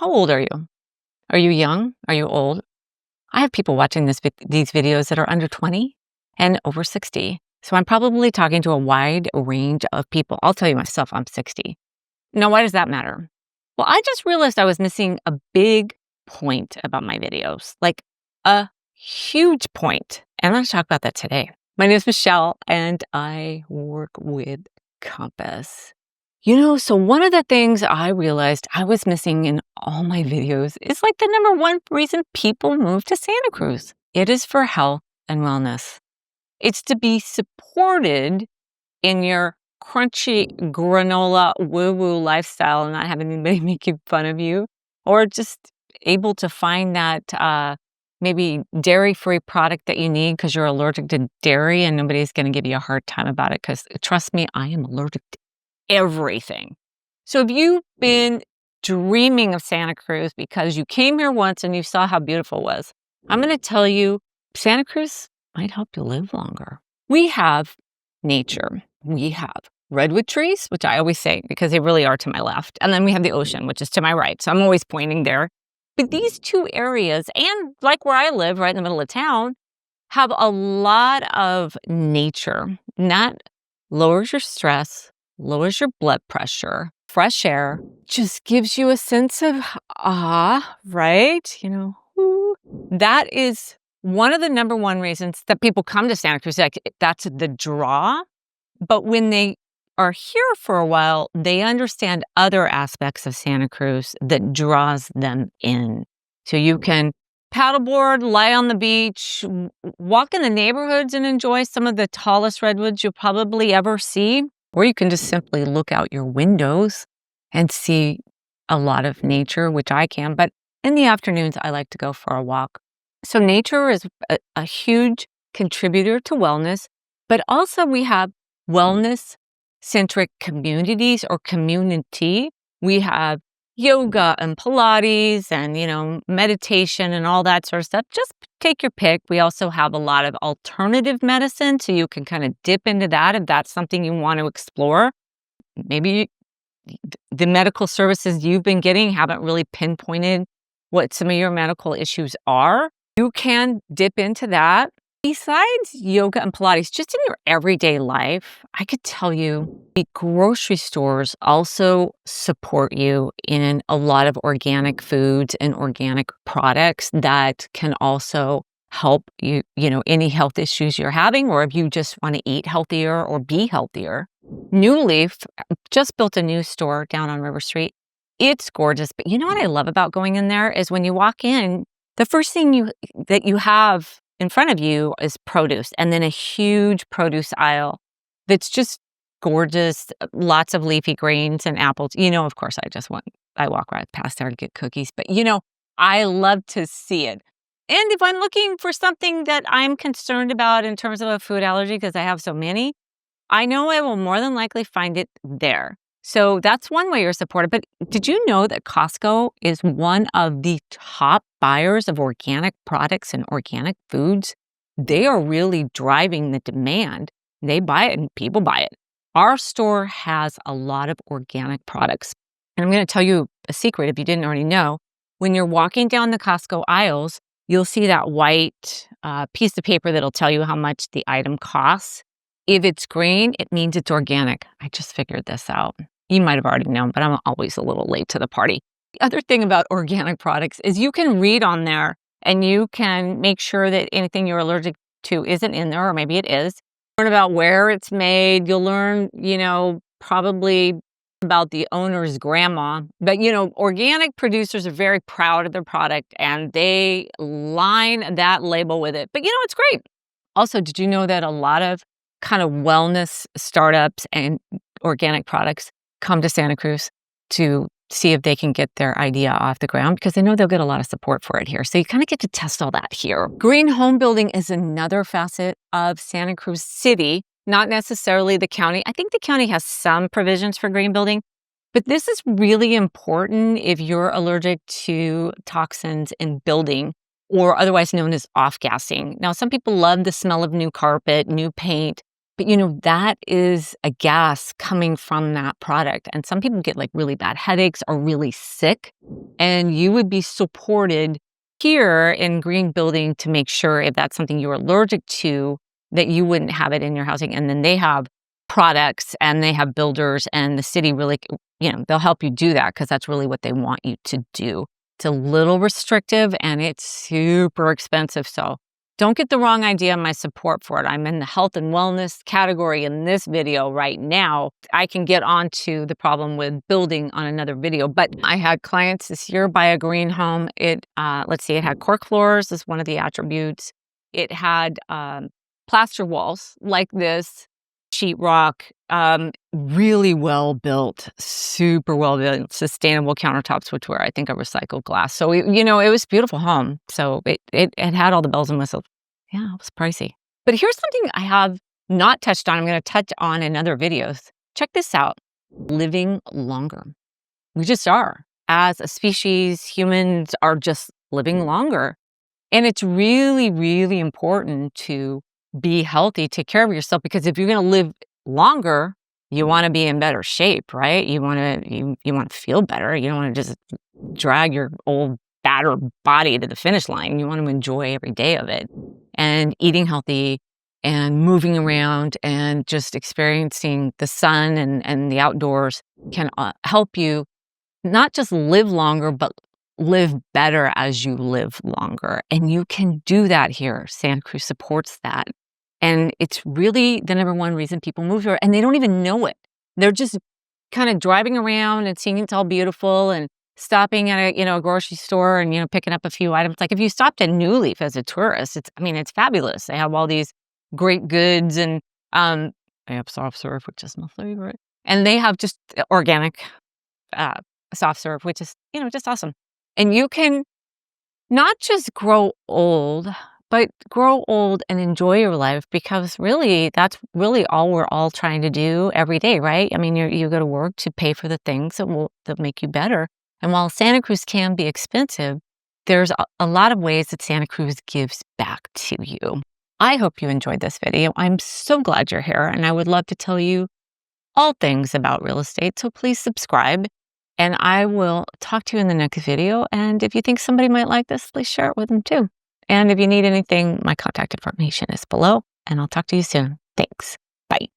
How old are you? Are you young? Are you old? I have people watching these videos that are under 20 and over 60. So I'm probably talking to a wide range of people. I'll tell you myself, I'm 60. Now, why does that matter? Well, I just realized I was missing a big point about my videos, like a huge point. And I'm going to talk about that today. My name is Michele, and I work with Compass. So one of the things I realized I was missing in all my videos is like the number one reason people move to Santa Cruz. It is for health and wellness. It's to be supported in your crunchy granola woo-woo lifestyle and not having anybody making fun of you, or just able to find that maybe dairy-free product that you need because you're allergic to dairy and nobody's going to give you a hard time about it because trust me, I am allergic to everything. So if you've been dreaming of Santa Cruz because you came here once and you saw how beautiful it was, I'm going to tell you, Santa Cruz might help you live longer. We have nature. We have redwood trees, which I always say because they really are to my left. And then we have the ocean, which is to my right. So I'm always pointing there. But these two areas, and like where I live, right in the middle of town, have a lot of nature. And that lowers your stress, lowers your blood pressure, fresh air, just gives you a sense of right? That is one of the number one reasons that people come to Santa Cruz. Like, that's the draw. But when they are here for a while, they understand other aspects of Santa Cruz that draws them in. So you can paddleboard, lie on the beach, walk in the neighborhoods and enjoy some of the tallest redwoods you'll probably ever see. Or you can just simply look out your windows and see a lot of nature, which I can. But in the afternoons, I like to go for a walk. So nature is a huge contributor to wellness, but also we have wellness-centric communities or community. We have yoga and Pilates and, meditation and all that sort of stuff. Just take your pick. We also have a lot of alternative medicine, so you can kind of dip into that if that's something you want to explore. Maybe the medical services you've been getting haven't really pinpointed what some of your medical issues are. You can dip into that. Besides yoga and Pilates, just in your everyday life, I could tell you the grocery stores also support you in a lot of organic foods and organic products that can also help you, any health issues you're having, or if you just want to eat healthier or be healthier. New Leaf just built a new store down on River Street. It's gorgeous, but you know what I love about going in there is when you walk in, the first thing that you have in front of you is produce, and then a huge produce aisle that's just gorgeous, lots of leafy greens and apples. Of course, I walk right past there to get cookies, but I love to see it. And if I'm looking for something that I'm concerned about in terms of a food allergy, because I have so many, I know I will more than likely find it there. So that's one way you're supported. But did you know that Costco is one of the top buyers of organic products and organic foods? They are really driving the demand. They buy it and people buy it. Our store has a lot of organic products. And I'm going to tell you a secret if you didn't already know. When you're walking down the Costco aisles, you'll see that white piece of paper that'll tell you how much the item costs. If it's green, it means it's organic. I just figured this out. You might have already known, but I'm always a little late to the party. The other thing about organic products is you can read on there and you can make sure that anything you're allergic to isn't in there, or maybe it is. Learn about where it's made. You'll learn, probably about the owner's grandma. But, organic producers are very proud of their product and they line that label with it. But, it's great. Also, did you know that a lot of kind of wellness startups and organic products come to Santa Cruz to see if they can get their idea off the ground because they know they'll get a lot of support for it here. So you kind of get to test all that here. Green home building is another facet of Santa Cruz City, not necessarily the county. I think the county has some provisions for green building, but this is really important if you're allergic to toxins in building, or otherwise known as off-gassing. Now, some people love the smell of new carpet, new paint, But, that is a gas coming from that product. And some people get like really bad headaches or really sick. And you would be supported here in green building to make sure if that's something you're allergic to, that you wouldn't have it in your housing. And then they have products and they have builders, and the city really, they'll help you do that because that's really what they want you to do. It's a little restrictive and it's super expensive. So don't get the wrong idea on my support for it. I'm in the health and wellness category in this video right now. I can get onto the problem with building on another video, but I had clients this year buy a green home. It had cork floors as one of the attributes. It had plaster walls like this, sheetrock, really well built, super well built, sustainable countertops, which were, I think, a recycled glass. So, it was a beautiful home. So it had all the bells and whistles. Yeah, it was pricey. But here's something I have not touched on. I'm going to touch on in other videos. Check this out. Living longer. We just are. As a species, humans are just living longer. And it's really, really important to be healthy, take care of yourself, because if you're going to live longer, you want to be in better shape, right? You want to feel better. You don't want to just drag your old fatter body to the finish line. You want to enjoy every day of it. And eating healthy and moving around and just experiencing the sun and the outdoors can help you not just live longer, but live better as you live longer. And you can do that here. Santa Cruz supports that. And it's really the number one reason people move here, and they don't even know it. They're just kind of driving around and seeing it's all beautiful and stopping at a grocery store and picking up a few items. Like if you stopped at New Leaf as a tourist, it's fabulous. They have all these great goods, and they have soft serve, which is my favorite, and they have just organic soft serve, which is just awesome. And you can not just grow old, but grow old and enjoy your life, because really that's really all we're all trying to do every day, right? I mean, you go to work to pay for the things that make you better. And while Santa Cruz can be expensive, there's a lot of ways that Santa Cruz gives back to you. I hope you enjoyed this video. I'm so glad you're here, and I would love to tell you all things about real estate. So please subscribe, and I will talk to you in the next video. And if you think somebody might like this, please share it with them too. And if you need anything, my contact information is below, and I'll talk to you soon. Thanks. Bye.